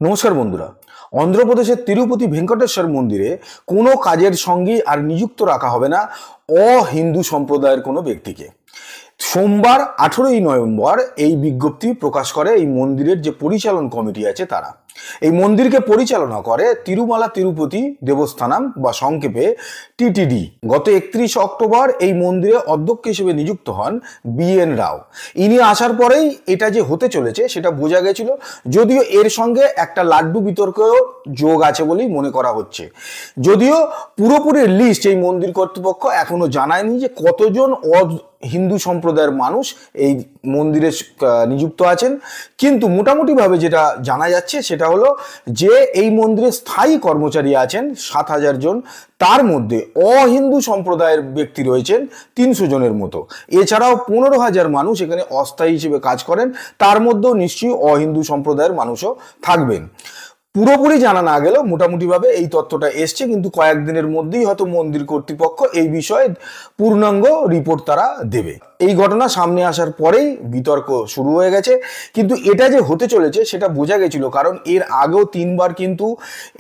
নমস্কার বন্ধুরা। অন্ধ্রপ্রদেশের তিরুপতি ভেঙ্কটেশ্বর মন্দিরে কোনো কাজের সঙ্গী আর নিযুক্ত রাখা হবে না অহিন্দু সম্প্রদায়ের কোনো ব্যক্তিকে। সোমবার 18ই নভেম্বর এই বিজ্ঞপ্তি প্রকাশ করে এই মন্দিরের যে পরিচালন কমিটি আছে তারা। এই মন্দিরকে পরিচালনা করে তিরুমালা তিরুপতি দেবস্থানাম বা সংক্ষেপে টিটিডি। গত 31 অক্টোবর এই মন্দিরে অধ্যক্ষ হিসেবে নিযুক্ত হন BN রাও। ইনি আসার পরেই এটা যে হতে চলেছে সেটা বোঝা গেছিল, যদিও এর সঙ্গে একটা লাড্ডু বিতর্কেও যোগ আছে বলেই মনে করা হচ্ছে। যদিও পুরোপুরি লিস্ট এই মন্দির কর্তৃপক্ষ এখনো জানায়নি যে কতজন হিন্দু সম্প্রদায়ের মানুষ এই মন্দিরে নিযুক্ত আছেন, কিন্তু মোটামুটিভাবে যেটা জানা যাচ্ছে সেটা হলো যে এই মন্দিরে স্থায়ী কর্মচারী আছেন 7,000 জন, তার মধ্যে অহিন্দু সম্প্রদায়ের ব্যক্তি রয়েছেন 300 জনের মতো। এছাড়াও 15,000 মানুষ এখানে অস্থায়ী হিসেবে কাজ করেন, তার মধ্যেও নিশ্চয়ই অহিন্দু সম্প্রদায়ের মানুষও থাকবেন। পুরোপুরি জানা না গেলেও মোটামুটিভাবে এই তথ্যটা এসছে, কিন্তু কয়েকদিনের মধ্যেই হয়তো মন্দির কর্তৃপক্ষ এই বিষয়ে পূর্ণাঙ্গ রিপোর্ট তারা দেবে। এই ঘটনা সামনে আসার পরেই বিতর্ক শুরু হয়ে গেছে, কিন্তু এটা যে হতে চলেছে সেটা বোঝা গেছিল, কারণ এর আগেও 3বার কিন্তু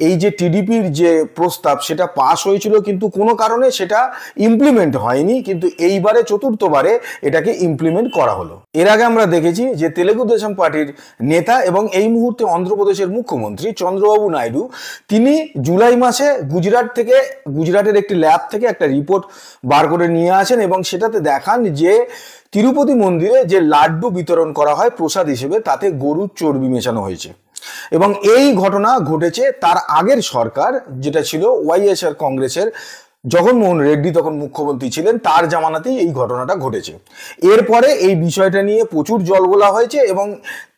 এই যে টিডিপির যে প্রস্তাব সেটা পাস হয়েছিল, কিন্তু কোনো কারণে সেটা ইমপ্লিমেন্ট হয়নি, কিন্তু এইবারে চতুর্থবারে এটাকে ইমপ্লিমেন্ট করা হলো। এর আগে আমরা দেখেছি যে তেলেগু দেশম পার্টির নেতা এবং এই মুহূর্তে অন্ধ্রপ্রদেশের মুখ্যমন্ত্রী চন্দ্রবাবু নাইডু, তিনি জুলাই মাসে গুজরাটের একটি ল্যাব থেকে একটা রিপোর্ট বার করে নিয়ে আসেন এবং সেটাতে দেখান যে তিরুপতি মন্দিরে যে লাড্ডু বিতরণ করা হয় প্রসাদ হিসেবে তাতে গরুর চর্বি মেশানো হয়েছে। এবং এই ঘটনা ঘটেছে তার আগের সরকার, যেটা ছিল YSR কংগ্রেসের, জগনমোহন রেড্ডি তখন মুখ্যমন্ত্রী ছিলেন, তার জামানাতেই এই ঘটনাটা ঘটেছে। এরপরে এই বিষয়টা নিয়ে প্রচুর জলঘোলা হয়েছে এবং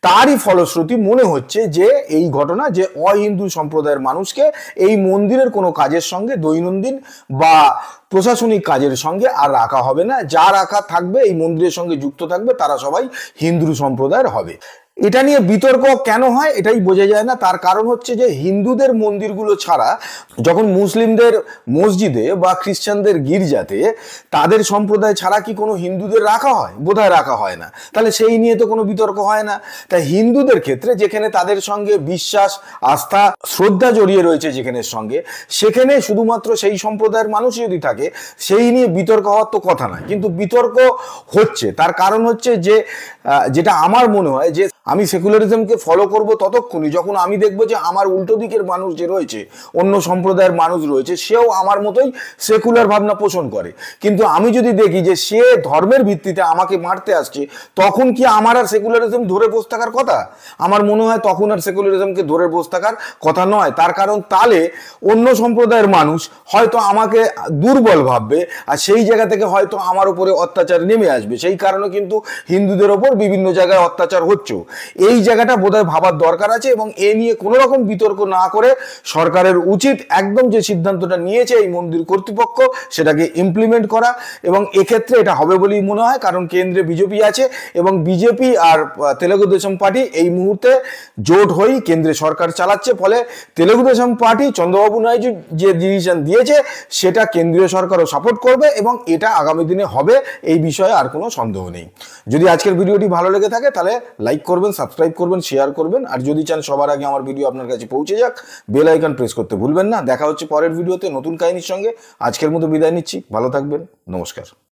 তারই ফলশ্রুতি মনে হচ্ছে যে এই ঘটনা যে অহিন্দু সম্প্রদায়ের মানুষকে এই মন্দিরের কোনো কাজের সঙ্গে দৈনন্দিন বা প্রশাসনিক কাজের সঙ্গে আর রাখা হবে না। যা রাখা থাকবে এই মন্দিরের সঙ্গে যুক্ত থাকবে তারা সবাই হিন্দু সম্প্রদায়ের হবে। এটা নিয়ে বিতর্ক কেন হয় এটাই বোঝা যায় না। তার কারণ হচ্ছে যে হিন্দুদের মন্দিরগুলো ছাড়া যখন মুসলিমদের মসজিদে বা খ্রিস্টানদের গির্জাতে তাদের সম্প্রদায় ছাড়া কি কোনো হিন্দুদের রাখা হয়? বোধহয় রাখা হয় না। তাহলে সেই নিয়ে তো কোনো বিতর্ক হয় না। তাই হিন্দুদের ক্ষেত্রে যেখানে তাদের সঙ্গে বিশ্বাস, আস্থা, শ্রদ্ধা জড়িয়ে রয়েছে যেখানের সঙ্গে, সেখানে শুধুমাত্র সেই সম্প্রদায়ের মানুষ যদি থাকে সেই নিয়ে বিতর্ক হওয়ার তো কথা নয়, কিন্তু বিতর্ক হচ্ছে। তার কারণ হচ্ছে যে যেটা আমার মনে হয় যে আমি সেকুলারিজমকে ফলো করব ততক্ষণই যখন আমি দেখব যে আমার উল্টো দিকের মানুষ যে রয়েছে, অন্য সম্প্রদায়ের মানুষ রয়েছে, সেও আমার মতোই সেকুলার ভাবনা পোষণ করে। কিন্তু আমি যদি দেখি যে সে ধর্মের ভিত্তিতে আমাকে মারতে আসছে, তখন কি আমার আর সেকুলারিজম ধরে বসে থাকার কথা? আমার মনে হয় তখন আর সেকুলারিজমকে ধরে বসে থাকার কথা নয়। তার কারণ তাহলে অন্য সম্প্রদায়ের মানুষ হয়তো আমাকে দুর্বল ভাববে, আর সেই জায়গা থেকে হয়তো আমার উপরে অত্যাচার নেমে আসবে। সেই কারণে কিন্তু হিন্দুদের ওপর বিভিন্ন জায়গায় অত্যাচার হচ্ছে। এই জায়গাটা বোধহয় ভাবার দরকার আছে এবং এ নিয়ে কোনো রকম বিতর্ক না করে সরকারের উচিত একদম যে সিদ্ধান্তটা নিয়েছে এই মন্দির কর্তৃপক্ষ সেটাকে ইমপ্লিমেন্ট করা, এবং এক্ষেত্রে এটা হবে বলেই মনে হয়, কারণ কেন্দ্রে বিজেপি আছে এবং বিজেপি আর তেলেগু দেশম পার্টি এই মুহূর্তে জোট হয়েই কেন্দ্রে সরকার চালাচ্ছে। ফলে তেলেগু দেশম পার্টি চন্দ্রবাবু নাইডু যে ডিসিশন দিয়েছে সেটা কেন্দ্রীয় সরকারও সাপোর্ট করবে এবং এটা আগামী দিনে হবে, এই বিষয়ে আর কোনো সন্দেহ নেই। যদি আজকের ভিডিওটি ভালো লেগে থাকে তাহলে লাইক করবেন, সাবস্ক্রাইব করবেন, শেয়ার করবেন, আর যদি চান সবার আগে আমার ভিডিও আপনার কাছে পৌঁছে যাক, বেল আইকন প্রেস করতে ভুলবেন না। দেখা হচ্ছে পরের ভিডিওতে নতুন কাহিনীর সঙ্গে। আজকের মতো বিদায় নিচ্ছি, ভালো থাকবেন, নমস্কার।